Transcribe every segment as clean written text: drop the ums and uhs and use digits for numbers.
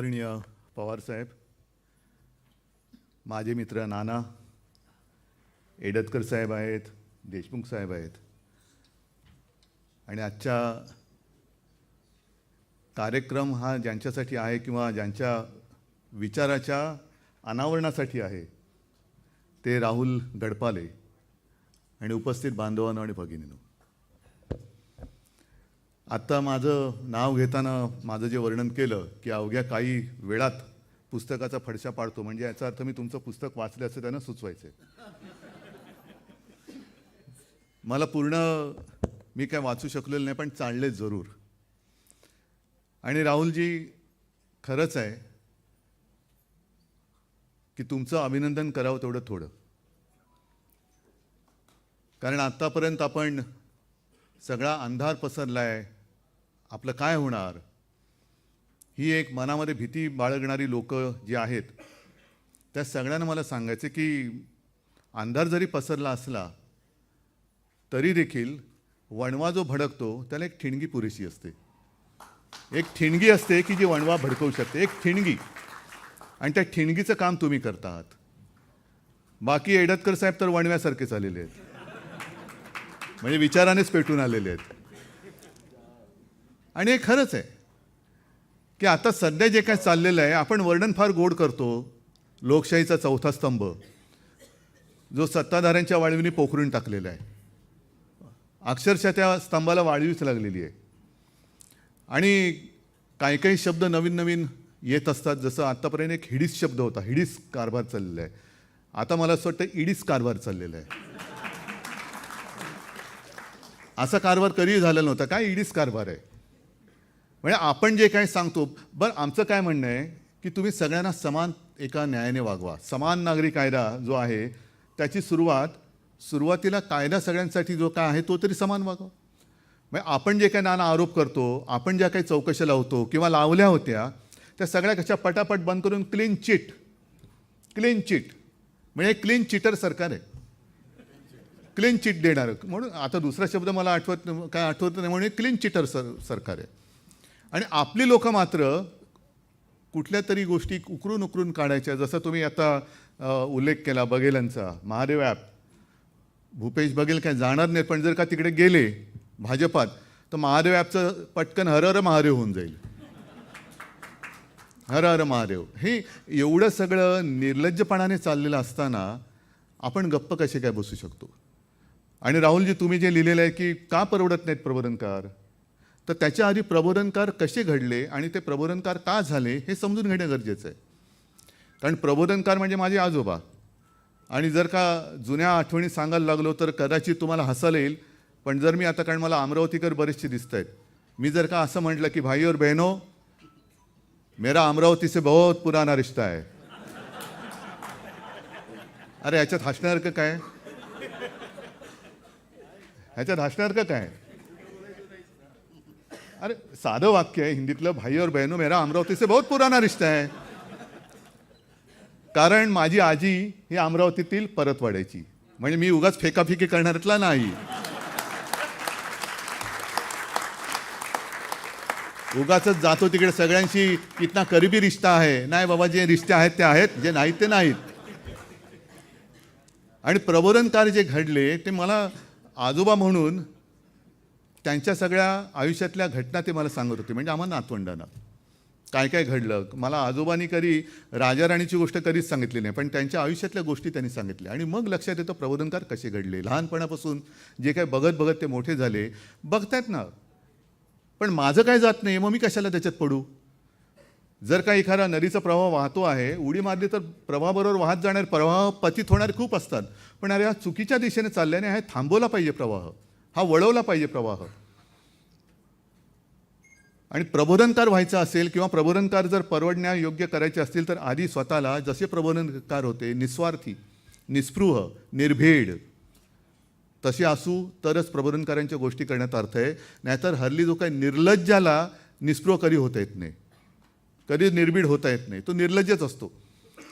आदरणीय पवारसाहेब, माझे मित्र नाना, एडतकर साहेब आहेत, देशमुख साहेब आहेत आणि आजचा कार्यक्रम हा ज्यांच्यासाठी आहे किंवा ज्यांच्या विचाराच्या अनावरणासाठी आहे ते राहुल गडपाले आणि उपस्थित बांधवांनो आणि भगिनींनो, आत्ता माझं नाव घेताना माझं जे वर्णन केलं की अवघ्या काही वेळात पुस्तकाचा फडशा पाडतो, म्हणजे याचा अर्थ मी तुमचं पुस्तक वाचलं असं त्यांना सुचवायचं आहे. मला पूर्ण मी काय वाचू शकलेलं नाही, पण चालले जरूर. आणि राहुलजी, खरंच आहे की तुमचं अभिनंदन करावं तेवढं थोडं, कारण आत्तापर्यंत आपण सगळा अंधार पसरला आहे, आपलं काय होणार ही एक मनामध्ये भीती बाळगणारी लोक जी आहेत त्या सगळ्यांना मला सांगायचं की अंधार जरी पसरला असला तरी देखील वणवा जो भडकतो त्याला एक ठिणगी पुरेशी असते. एक ठिणगी असते की जी वणवा भडकवू शकते, एक ठिणगी, आणि त्या ठिणगीचं काम तुम्ही करता आहात. बाकी एडतकर साहेब तर वणव्यासारखे चाललेले आहेत, म्हणजे विचारानेच पेटून आलेले आहेत. आणि हे खरंच आहे की आता सध्या जे काय चाललेलं आहे, आपण वर्णन फार गोड करतो, लोकशाहीचा चौथा स्तंभ जो सत्ताधाऱ्यांच्या वाळवीने पोखरून टाकलेला आहे, अक्षरशः त्या स्तंभाला वाळवीच लागलेली आहे. आणि काही काही शब्द नवीन नवीन येत असतात, जसं आत्तापर्यंत एक हिडीस शब्द होता, हिडीस कारभार चाललेला आहे. आता मला असं वाटतं इडीस कारभार चाललेला आहे. असा कारभार कधीही झालेला नव्हता, काय इडीस कारभार आहे. म्हणजे आपण जे काही सांगतो, बरं आमचं काय म्हणणं आहे की तुम्ही सगळ्यांना समान एका न्यायाने वागवा. समान नागरी कायदा जो आहे त्याची सुरुवातीला कायदा सगळ्यांसाठी जो काय आहे तो तरी समान वागवा. म्हणजे आपण जे काही नाना आरोप करतो, आपण ज्या काही चौकशा लावतो किंवा लावल्या होत्या त्या सगळ्या कशा पटापट बंद करून क्लीन चिट म्हणजे क्लीन चिटर सरकार आहे, क्लीन चिट देणार. म्हणून आता दुसरा शब्द मला आठवत नाही, म्हणून क्लीन चिटर सरकार आहे. आणि आपली लोक मात्र कुठल्या तरी गोष्टी उकरून काढायच्या. जसं तुम्ही आता उल्लेख केला बघेलांचा, महादेव ॲप. भूपेश बघेल काय जाणार नाहीत, पण जर का तिकडे गेले भाजपात तर महादेव ॲपचं पटकन हर हर महादेव होऊन जाईल. हर हर महादेव. हे एवढं सगळं निर्लज्जपणाने चाललेलं असताना आपण गप्प कसे काय बसू शकतो. आणि राहुलजी, तुम्ही जे लिहिलेलं आहे की का परवडत नाहीत प्रबोधनकार, तर त्याच्या आधी प्रबोधनकार कसे घडले आणि ते प्रबोधनकार का झाले हे समजून घेणं गरजेचं आहे. कारण प्रबोधनकार म्हणजे माझे आजोबा. आणि जर का जुन्या आठवणी सांगायला लागलो तर कदाचित तुम्हाला हसायला येईल, पण जर मी आता, कारण मला अमरावतीकर बरेचसे दिसत आहेत, मी जर का असं म्हटलं की भाई और बहनों, मेरा अमरावती से बहुत पुराना रिश्ता है, अरे ह्याच्यात हसण्यासारखं काय, ह्याच्यात हसण्यासारखं काय. अरे साधं वाक्य आहे हिंदीतलं, भाई और बहनों मेरा अमरावती से बहुत पुराना रिश्ता है. कारण माझी आजी ही अमरावतीतील परतवाड्याची, म्हणजे मी उगाच फेकाफेकी करणाऱ्यातला नाही, उगाचच जातो तिकडे सगळ्यांशी इतना करीबी रिश्ता आहे. नाही बाबा, जे रिश्ते आहेत ते आहेत, जे नाहीत ते नाहीत. आणि प्रबोधनकार जे घडले ते मला आजोबा म्हणून त्यांच्या सगळ्या आयुष्यातल्या घटना ते मला सांगत होते. म्हणजे आम्हाला नातवंडांना काय काय घडलं. मला आजोबांनी कधी राजाराणीची गोष्ट कधीच सांगितली नाही, पण त्यांच्या आयुष्यातल्या गोष्टी त्यांनी सांगितल्या. आणि मग लक्षात येतं प्रबोधनकार कसे घडले. लहानपणापासून जे काय बघत बघत ते मोठे झाले. बघतायत ना, पण माझं काय जात नाही, मग मी कशाला त्याच्यात पडू. जर का एखादा नदीचा प्रवाह वाहतो आहे, उडी मारली तर प्रवाहाबरोबर वाहत जाणारे प्रवाह पतित होणारे खूप असतात. पण अरे हा चुकीच्या दिशेने चालल्याने हा थांबवला पाहिजे प्रवाह, हा वळवला पाहिजे प्रवाह. आणि प्रबोधनकार व्हायचं असेल किंवा प्रबोधनकार जर परवडण्यायोग्य करायचे असतील तर आधी स्वतःला जसे प्रबोधनकार होते, निस्वार्थी, निस्पृह, निर्भेड, तसे असू तरच प्रबोधनकारांच्या गोष्टी करण्यात अर्थ आहे. नाहीतर हल्ली जो काही निर्लज्जाला निस्पृह कधी होता येत नाही, कधी निर्भीड होता येत नाही, तो निर्लज्जच असतो.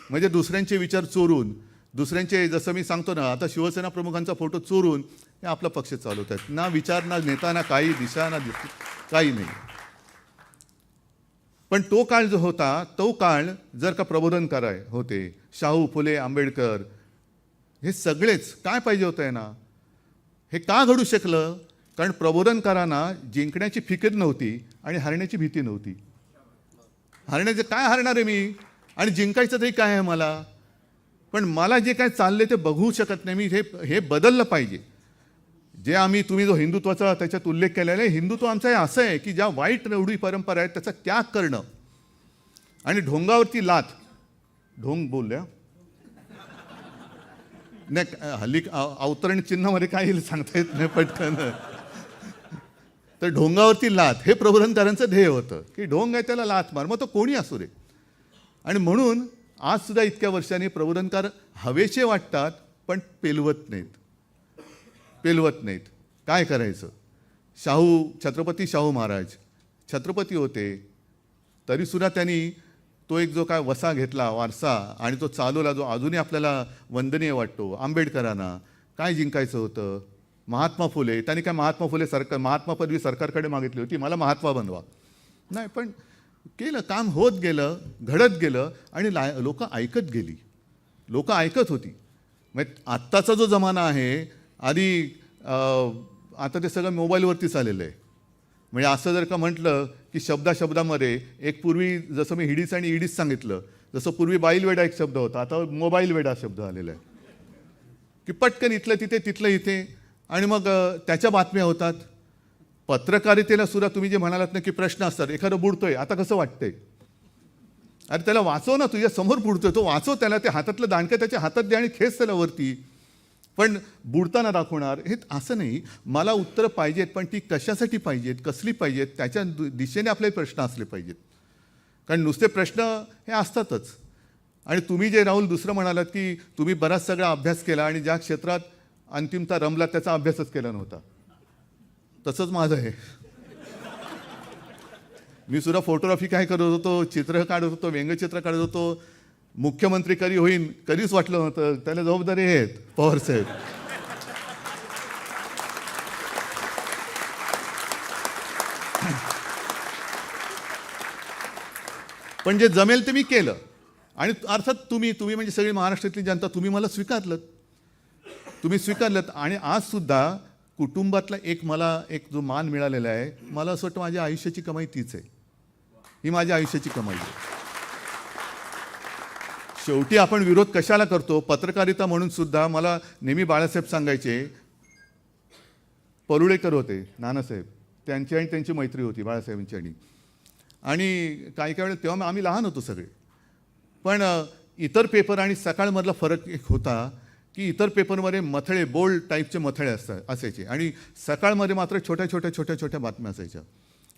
म्हणजे दुसऱ्यांचे विचार चोरून, दुसऱ्यांचे, जसं मी सांगतो ना, आता शिवसेना प्रमुखांचा फोटो चोरून हे आपला पक्ष चालवत आहेत. ना विचार, ना नेता, ना काही दिशा, ना काही नाही. पण तो काळ जो होता तो काळ जर का प्रबोधनकार होते, शाहू फुले आंबेडकर हे सगळेच काय पाहिजे होतं आहे ना, हे का घडू शकलं? कारण प्रबोधनकारांना जिंकण्याची फिकीर नव्हती आणि हरण्याची भीती नव्हती. हरण्याचं काय हरणार आहे मी आणि जिंकायचं तरी काय आहे मला, पण मला जे काय चालले ते बघू शकत नाही मी, हे बदललं पाहिजे. जे तुम्ही जो हिंदुत्वाचा त्याच्यात उल्लेख केलेला आहे, हिंदुत्व आमचं हे असं आहे की ज्या वाईट रूढी परंपरा आहेत त्याचा त्याग करणं आणि ढोंगावरती लाथ, ढोंग बोलल्या नाही हल्ली अवतरण चिन्हामध्ये काय येईल सांगता येत नाही पटकन. तर ढोंगावरती लाथ हे प्रबोधनकारांचं ध्येय होतं की ढोंग आहे त्याला लाथ मार, मग तो कोणी असू दे. आणि म्हणून आज सुद्धा इतक्या वर्षांनी प्रबोधनकार हवेचे वाटतात पण पेलवत नाहीत. काय करायचं? छत्रपती शाहू महाराज छत्रपती होते, तरीसुद्धा त्यांनी तो एक जो काय वसा घेतला वारसा आणि तो चालवला जो अजूनही आपल्याला वंदनीय वाटतो. आंबेडकरांना काय जिंकायचं होतं? महात्मा फुले, त्यांनी काय महात्मा पदवी सरकारकडे मागितली होती, मला महात्मा बनवा, नाही पण केलं, काम होत गेलं, घडत गेलं आणि लोक ऐकत होती. म्हणजे आत्ताचा जो जमाना आहे, आधी आता ते सगळं मोबाईलवरतीच आलेलं आहे. म्हणजे असं जर का म्हटलं की शब्दामध्ये एक पूर्वी जसं मी हिडीस आणि इडीस सांगितलं, जसं पूर्वी बाईलवेडा एक शब्द होता, आता मोबाईल वेडा शब्द आलेला आहे की पटकन इथलं तिथे तिथलं इथे, आणि मग त्याच्या बातम्या होतात. पत्रकारितेला सुद्धा तुम्ही जे म्हणालात ना की प्रश्न असतात, एखादं बुडतोय आता कसं वाटतंय, अरे त्याला वाचव ना, तुझ्या समोर बुडतोय तो वाचव, त्याला ते हातातलं दांडकं त्याच्या हातात दे आणि खेच त्याला वरती. पण बुडताना दाखवणार हे असं नाही. मला उत्तरं पाहिजेत, पण ती कशासाठी पाहिजेत, कसली पाहिजेत, त्याच्या दिशेने आपले प्रश्न असले पाहिजेत. कारण नुसते प्रश्न हे असतातच. आणि तुम्ही जे राहुल दुसरं म्हणालात की तुम्ही बराच सगळा अभ्यास केला आणि ज्या क्षेत्रात अंतिमता रमला त्याचा अभ्यासच केला नव्हता, तसंच माझं आहे. मी सुद्धा फोटोग्राफी काय करत होतो, चित्र काढत होतो, व्यंगचित्र काढत होतो. मुख्यमंत्री कधी होईन कधीच वाटलं नव्हतं. त्याला जबाबदारी आहेत पवारसाहेब. पण जे जमेल ते मी केलं. आणि अर्थात तुम्ही म्हणजे सगळी महाराष्ट्रातली जनता तुम्ही मला स्वीकारलत. आणि आज सुद्धा कुटुंबातला मला एक जो मान मिळालेला आहे, मला असं वाटतं माझ्या आयुष्याची कमाई तीच आहे. ही माझ्या आयुष्याची कमाई आहे. शेवटी आपण विरोध कशाला करतो? पत्रकारिता म्हणून सुद्धा मला नेहमी बाळासाहेब सांगायचे, परुळेकर होते नानासाहेब, त्यांची आणि त्यांची मैत्री होती बाळासाहेबांची. आणि काही वेळेला तेव्हा आम्ही लहान होतो सगळे, पण इतर पेपर आणि सकाळमधला फरक एक होता की इतर पेपरमध्ये मथळे बोल्ड टाईपचे मथळे असायचे आणि सकाळमध्ये मात्र छोट्या बातम्या असायच्या.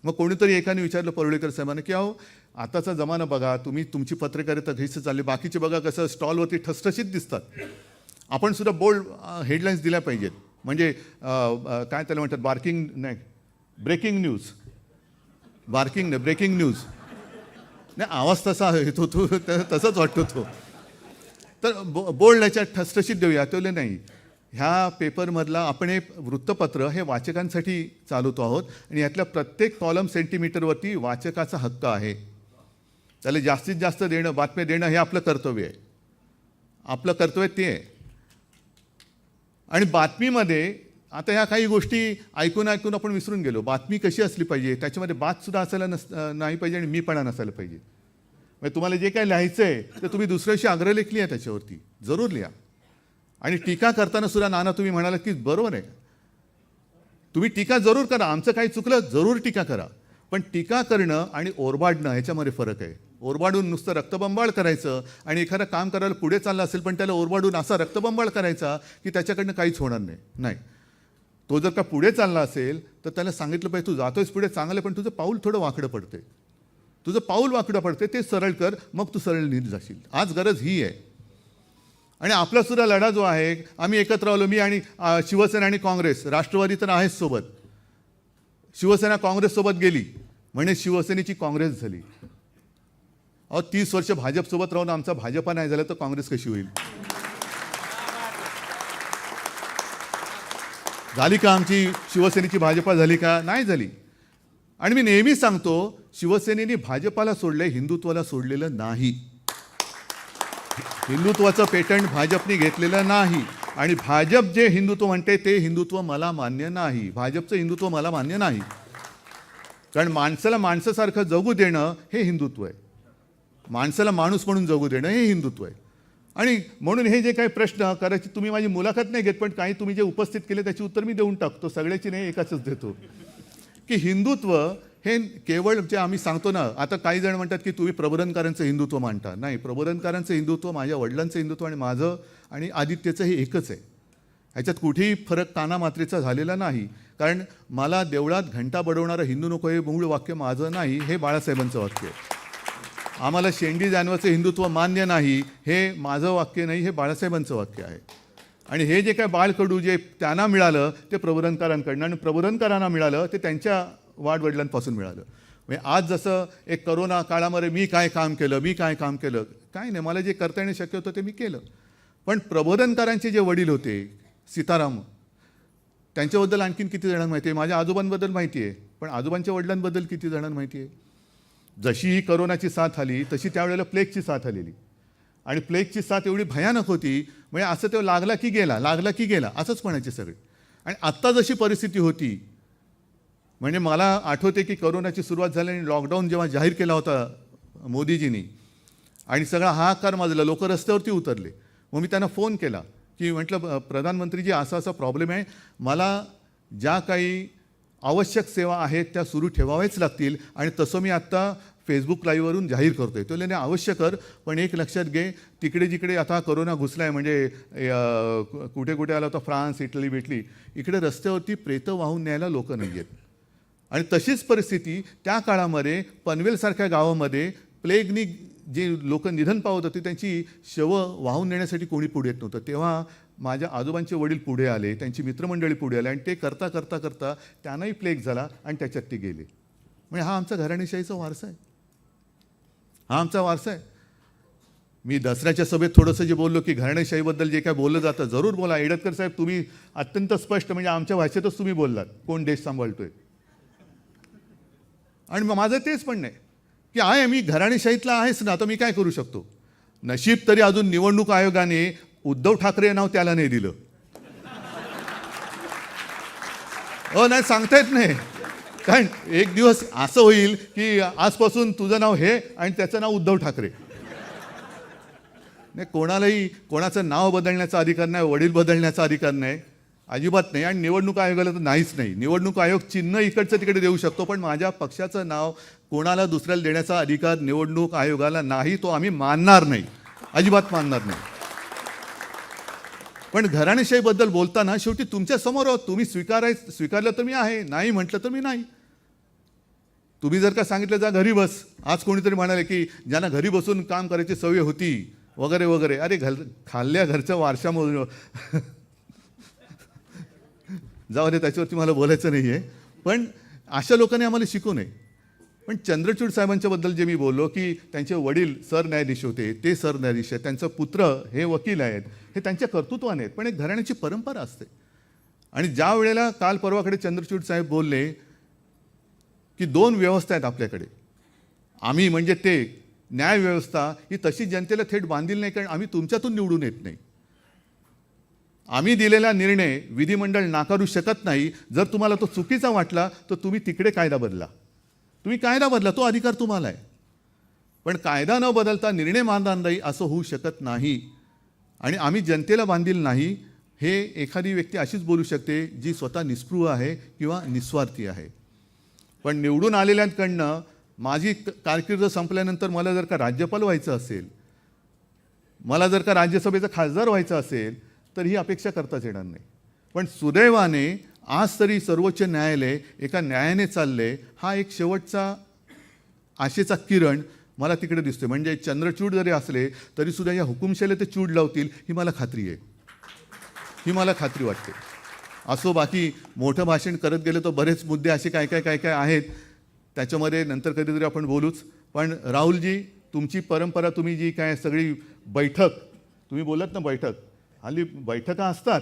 मग कोणीतरी एकाने विचारलं परुळेकर साहेबांना की अहो आताचा जमाना बघा, तुम्ही तुमची पत्रकारिता घ्यायचं चालली, बाकीचे बघा कसं स्टॉलवरती ठसठशीत दिसतात, आपण सुद्धा बोल्ड हेडलाईन्स दिल्या पाहिजेत. म्हणजे काय त्याला म्हणतात, ब्रेकिंग न्यूज नाही, आवाज तसा येतो तो तसंच वाटतो तो. तर बोल्ड याच्यात ठसठशीत देऊया. तेवढे नाही, ह्या पेपरमधला आपण हे वृत्तपत्र हे वाचकांसाठी चालवतो आहोत आणि यातल्या प्रत्येक कॉलम सेंटीमीटरवरती वाचकाचा हक्क आहे. त्याला जास्तीत जास्त बातम्या देणं हे आपलं कर्तव्य आहे. ते आहे. आणि बातमीमध्ये आता ह्या काही गोष्टी ऐकून आपण विसरून गेलो. बातमी कशी असली पाहिजे, त्याच्यामध्ये बातसुद्धा असायला नाही पाहिजे आणि मीपणा नसायला पाहिजे. म्हणजे तुम्हाला जे काय लिहायचं आहे ते तुम्ही दुसऱ्याशी अग्रलेख लिहा, त्याच्यावरती जरूर लिहा. आणि टीका करताना सुद्धा नाना तुम्ही म्हणालात की बरोबर आहे, तुम्ही टीका जरूर करा, आमचं काही चुकलं जरूर टीका करा, पण टीका करणं आणि ओरबाडणं ह्याच्यामध्ये फरक आहे. ओरबाडून नुसतं रक्तबंबाळ करायचं आणि एखादं काम करायला पुढे चाललं असेल पण त्याला ओरबाडून असा रक्तबंबाळ करायचा की त्याच्याकडनं काहीच होणार नाही. तो जर का पुढे चालला असेल तर त्याला सांगितलं पाहिजे तू जातोयस पुढे चांगलं, पण तुझं पाऊल थोडं वाकडं पडते, ते सरळ कर, मग तू सरळ नीट जाशील. आज गरज ही आहे. आणि आपला सुद्धा लढा जो आहे, आम्ही एकत्र आलो, मी आणि शिवसेना आणि काँग्रेस, राष्ट्रवादी तर आहेच सोबत. शिवसेना काँग्रेससोबत गेली म्हणजे शिवसेनेची काँग्रेस झाली. 30 वर्ष भाजपसोबत राहून आमचा भाजपा नाही झाला तर काँग्रेस कशी होईल? झाली का आमची शिवसेनेची भाजपा झाली का? नाही झाली. आणि मी नेहमी सांगतो शिवसेनेने भाजपाला सोडले, हिंदुत्वाला सोडलेलं नाही. हिंदुत्वाचं पेटंट भाजपने घेतलेलं नाही. आणि भाजप जे हिंदुत्व म्हणते ते हिंदुत्व मला मान्य नाही. भाजपचं हिंदुत्व मला मान्य नाही. कारण माणसाला माणसासारखं जगू देणं हे हिंदुत्व आहे. माणसाला माणूस म्हणून जगू देणं हे हिंदुत्व आहे. आणि म्हणून हे जे काही प्रश्न करायचे, तुम्ही माझी मुलाखत नाही घेत, पण काही तुम्ही जे उपस्थित केले त्याची उत्तर मी देऊन टाकतो. सगळ्याची नाही, एकाचंच देतो. की हिंदुत्व हे केवळ जे आम्ही सांगतो ना, आता काही जण म्हणतात की तुम्ही प्रबोधनकारांचं हिंदुत्व मांडता. नाही, प्रबोधनकारांचं हिंदुत्व, माझ्या वडिलांचं हिंदुत्व आणि माझं आणि आदित्यचं हे एकच आहे. ह्याच्यात कुठेही फरक कानामात्रेचा झालेला नाही. कारण मला देवळात घंटा बडवणारं हिंदू नको हे मूळ वाक्य माझं नाही, हे बाळासाहेबांचं वाक्य आहे. आम्हाला शेंडी जानवाचं हिंदुत्व मान्य नाही हे माझं वाक्य नाही, हे बाळासाहेबांचं वाक्य आहे. आणि हे जे काय बाळकडू जे त्यांना मिळालं ते प्रबोधनकारांकडनं, आणि प्रबोधनकारांना मिळालं ते त्यांच्या वाडवडिलांपासून मिळालं. म्हणजे आज जसं एक करोना काळामध्ये मी काय काम केलं, काय नाही, मला जे करता येणं शक्य होतं ते मी केलं. पण प्रबोधनकारांचे जे वडील होते, सीताराम, त्यांच्याबद्दल आणखीन किती जणांना माहिती आहे? माझ्या आजोबांबद्दल माहिती आहे, पण आजोबांच्या वडिलांबद्दल किती जणांना माहिती आहे? जशी ही करोनाची साथ आली तशी त्यावेळेला प्लेगची साथ आलेली. आणि प्लेगची साथ एवढी भयानक होती, म्हणजे असं ते लागला की गेला असंच म्हणायचे सगळे. आणि आत्ता जशी परिस्थिती होती, म्हणजे मला आठवते की करोनाची सुरुवात झाली आणि लॉकडाऊन जेव्हा जाहीर केला होता मोदीजींनी, आणि सगळा हाहाकार माजला, लोक रस्त्यावरती उतरले. मग मी त्यांना फोन केला की म्हटलं, प्रधानमंत्रीजी असा प्रॉब्लेम आहे, मला ज्या काही आवश्यक सेवा आहेत त्या सुरू ठेवाव्याच लागतील, आणि तसं मी आत्ता फेसबुक लाईव्हवरून जाहीर करतो आहे. तो लेणे अवश्य कर, पण एक लक्षात घे, तिकडे जिकडे आता करोना घुसला आहे, म्हणजे कुठे कुठे आला होता, फ्रान्स, इटली भेटली, इकडे रस्त्यावरती प्रेतं वाहून न्यायला लोक नाही आहेत. आणि तशीच परिस्थिती त्या काळामध्ये पनवेलसारख्या गावामध्ये प्लेगनी जे लोक निधन पावत होते त्यांची शवं वाहून नेण्यासाठी कोणी पुढे येत नव्हतं. तेव्हा माझ्या आजोबांचे वडील पुढे आले, त्यांची मित्रमंडळी पुढे आले, आणि ते करता करता करता त्यांनाही प्लेग झाला आणि त्याच्यात ते गेले. म्हणजे हा आमचा घराणेशाहीचा वारसा आहे, हा आमचा वारसा आहे. मी दसऱ्याच्या सभेत थोडंसं जे बोललो की घराणेशाहीबद्दल जे काय बोललं जातं, जरूर बोला. एडतकर साहेब, तुम्ही अत्यंत स्पष्ट, म्हणजे आमच्या भाषेतच तुम्ही बोललात, कोण देश सांभाळतोय. आणि माझं तेच म्हणणं आहे की आहे, मी घराणेशाहीतला आहेच ना, तर मी काय करू शकतो? नशीब तरी अजून निवडणूक आयोगाने उद्धव ठाकरे नाव त्याला नाही दिलं. नाही, सांगता येत नाही. कारण एक दिवस असं होईल की आजपासून तुझं नाव हे आणि त्याचं नाव उद्धव ठाकरे. नाही, कोणालाही कोणाचं नाव बदलण्याचा अधिकार नाही, वडील बदलण्याचा अधिकार नाही, अजिबात नाही. आणि निवडणूक आयोगाला तर नाहीच नाही. निवडणूक आयोग चिन्ह इकडचं तिकडे देऊ शकतो, पण माझ्या पक्षाचं नाव कोणाला दुसऱ्याला देण्याचा अधिकार निवडणूक आयोगाला नाही. तो आम्ही मानणार नाही, अजिबात मानणार नाही. पण घराणेशाहीबद्दल बोलताना शेवटी तुमच्या समोर आहोत. तुम्ही स्वीकारलं तर मी आहे, नाही म्हटलं तर मी नाही. तुम्ही जर का सांगितलं जा घरी बस, आज कोणीतरी म्हणाले की ज्यांना घरी बसून काम करायची सवय होती वगैरे वगैरे, अरे खाल्ल्या घरच्या वारशामधून जाऊ दे, त्याच्यावरती मला बोलायचं नाही आहे. पण अशा लोकांनी आम्हाला शिकू नये. पण चंद्रचूड साहेबांच्याबद्दल जे मी बोललो की त्यांचे वडील सरन्यायाधीश होते, ते सरन्यायाधीश आहेत, त्यांचा पुत्र हे वकील आहेत, हे त्यांच्या कर्तृत्वाने आहेत. पण एक घराण्याची परंपरा असते. आणि ज्या वेळेला काल परवाकडे चंद्रचूड साहेब बोलले की 2 व्यवस्था आहेत आपल्याकडे, आम्ही म्हणजे ते न्यायव्यवस्था ही तशी जनतेला थेट बांधील नाही, कारण आम्ही तुमच्यातून निवडून येत नाही. आम्ही दिलेला निर्णय विधिमंडळ नाकारू शकत नाही. जर तुम्हाला तो चुकीचा वाटला तर तुम्ही तिकडे कायदा बदला, तो अधिकार तुम्हाला आहे. पण कायदा न बदलता निर्णय बांधणार नाही असं होऊ शकत नाही. आणि आम्ही जनतेला बांधील नाही हे एखादी व्यक्ती अशीच बोलू शकते जी स्वतः निस्पृह आहे किंवा निस्वार्थी आहे. पण निवडून आलेल्यांकडनं माझी कारकीर्द संपल्यानंतर मला जर का राज्यपाल व्हायचं असेल, मला जर का राज्यसभेचा खासदार व्हायचं असेल, तर ही अपेक्षा करताच येणार नाही. पण सुदैवाने आज तरी सर्वोच्च न्यायालय एका न्यायाने चालले, हा एक शेवटचा आशेचा किरण मला तिकडे दिसतोय. म्हणजे चंद्रचूड जरी असले तरीसुद्धा या हुकुमशाहीला ते चूड लावतील ही मला खात्री आहे, ही मला खात्री वाटते. असो, बाकी मोठं भाषण करत गेलं तर बरेच मुद्दे असे काय काय आहेत, त्याच्यामध्ये नंतर कधीतरी आपण बोलूच. पण राहुलजी, तुमची परंपरा, तुम्ही जी काय सगळी बैठक, तुम्ही बोलत ना बैठक, हल्ली बैठका असतात,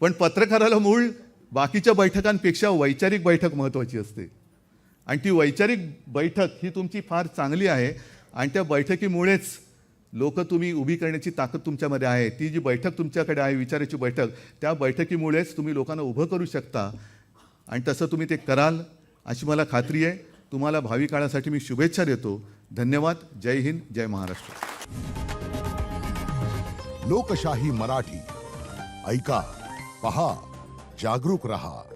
पण पत्रकाराला मूळ बाकीच्या बैठकांपेक्षा वैचारिक बैठक महत्त्वाची असते. आणि ती वैचारिक बैठक ही तुमची फार चांगली आहे आणि त्या बैठकीमुळेच लोक तुम्ही उभी करण्याची ताकद तुमच्यामध्ये आहे. ती जी बैठक तुमच्याकडे आहे, विचाराची बैठक, त्या बैठकीमुळेच तुम्ही लोकांना उभं करू शकता आणि तसं तुम्ही ते कराल अशी मला खात्री आहे. तुम्हाला भावी काळासाठी मी शुभेच्छा देतो. धन्यवाद. जय हिंद, जय महाराष्ट्र. लोकशाही मराठी ऐका, पहा, जागरूक रहा.